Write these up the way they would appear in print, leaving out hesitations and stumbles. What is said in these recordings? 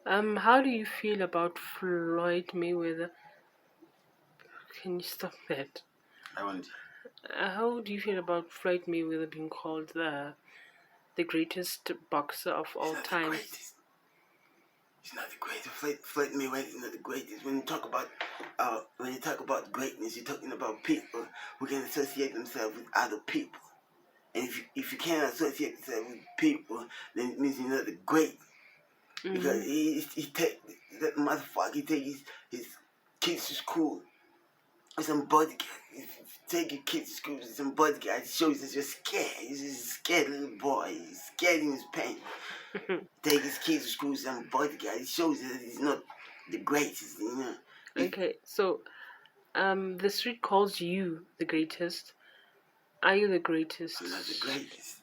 How do you feel about Floyd Mayweather? Can you stop that? I want. How do you feel about Floyd Mayweather being called the greatest boxer of He's all not the times? greatest. He's not the greatest. Floyd Mayweather is not the greatest. When you talk about greatness, you're talking about people who can associate themselves with other people. And if you can't associate yourself with people, then it means you're not the great. Because Mm-hmm. he take that motherfucker. He take his kids to school with some bodyguard. If you take your kids to school with some bodyguard, it shows that you're scared. He's just a scared little boy. He's scared in his pain. Take his kids to school with some bodyguard. It shows that he's not the greatest. If Okay, so the street calls you the greatest. Are you the I'm not the greatest? greatest.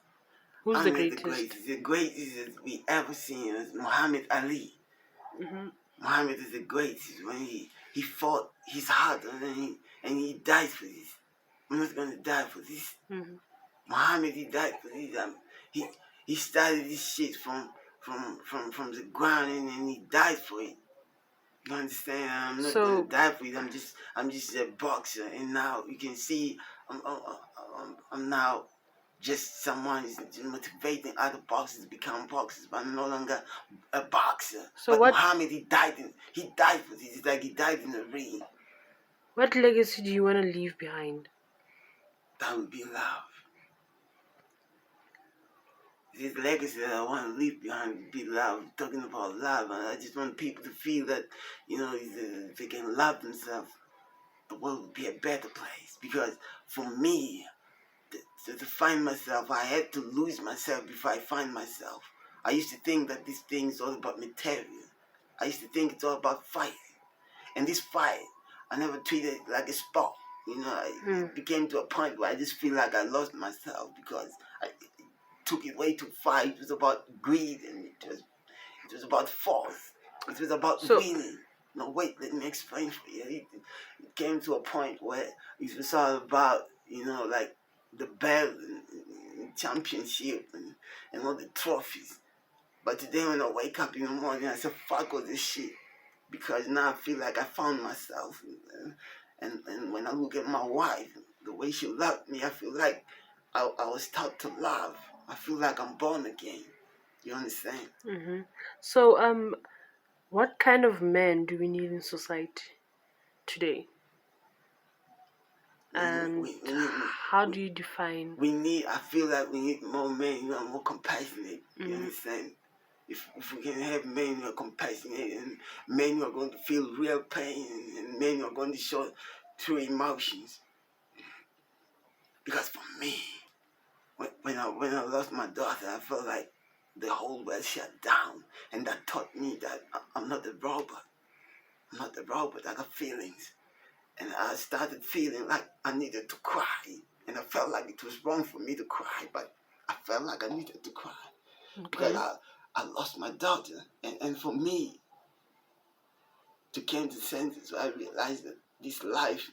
Who's the I'm not the greatest? greatest. The greatest that we ever seen is Muhammad Ali. Mm-hmm. Muhammad is the greatest. When he fought his heart and he died for this. I'm not gonna die for this. Mm-hmm. Muhammad, he died for this. He he started this shit from the ground and he died for it. You understand? I'm not gonna So, die for it. I'm just a boxer, and now you can see I'm now just someone who's motivating other boxers to become boxers, but I'm no longer a boxer. so But what Muhammad, he died for this. It's like he died in the ring. what legacy do you want to leave behind? That would be love. This legacy that I want to leave behind would be love. Talking about love, and I just want people to feel that if they can love themselves, the world would be a better place. Because for me, to find myself, I had to lose myself before I find myself. I used to think that this thing is all about material. I used to think it's all about fighting. And this fight, I never treated it like a sport. Hmm. It became to a point where I just feel like I lost myself because I took it way too far. It was about greed and it was about force. It was about So, winning. No, wait, let me explain for you. It came to a point where it was all about, like the belt and championship and all the trophies. But today when I wake up in the morning, I say, fuck all this shit. Because now I feel like I found myself. And when I look at my wife, the way she loved me, I feel like I was taught to love. I feel like I'm born again. You understand? hmm so what kind of men do we need in society today? We, And we, we, need, how we, do you define? I feel like we need more men who are more compassionate. You Mm-hmm. understand? If we can have men who are compassionate and men who are going to feel real pain and men who are going to show true emotions. Because for me, when I lost my daughter, I felt like the whole world shut down. And that taught me that I'm not a robot. I'm not a robot. I got feelings. And I started feeling like I needed to cry. And I felt like it was wrong for me to cry, but I felt like I needed to cry because Okay. I lost my daughter. And for me to come to senses, I realized that this life,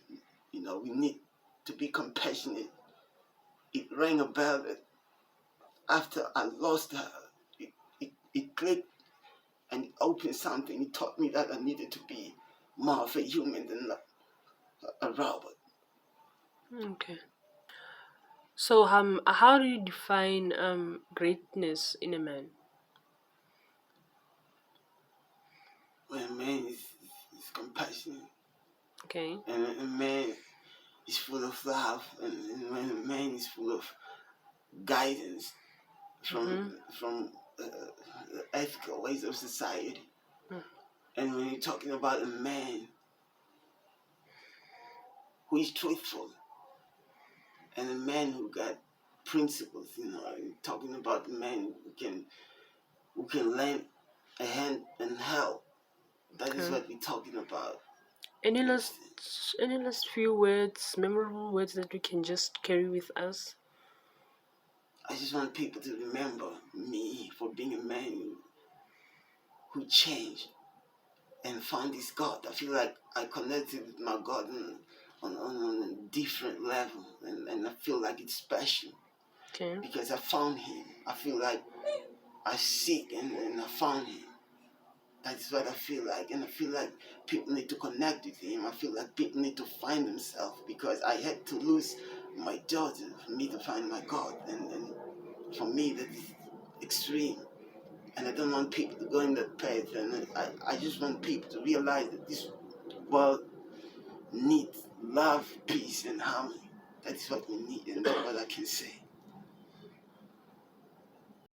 we need to be compassionate. It rang a bell that after I lost her, it clicked and it opened something. It taught me that I needed to be more of a human than a robot. Okay. So how do you define greatness in a man? When a man is compassionate Okay. and when a man is full of love and when a man is full of guidance Mm-hmm. from the ethical ways of society. And when you're talking about a man who is truthful and a man who got principles, you're talking about a man who can lend a hand and help. That is Okay. what we're talking about. Any You last understand? any last few words, memorable words that we can just carry with us? I just want people to remember me for being a man who changed and found his God. I feel like I connected with my God on a different level, and I feel like it's special Okay. because I found him. I feel like I seek and I found him. That's what I feel like. And I feel like people need to connect with him. I feel like people need to find themselves, because I had to lose my daughter for me to find my God. And for me, that is extreme. And I don't want people to go in that path. And I just want people to realize that this world needs love, peace, and harmony. That's what we need, and that's what I can say.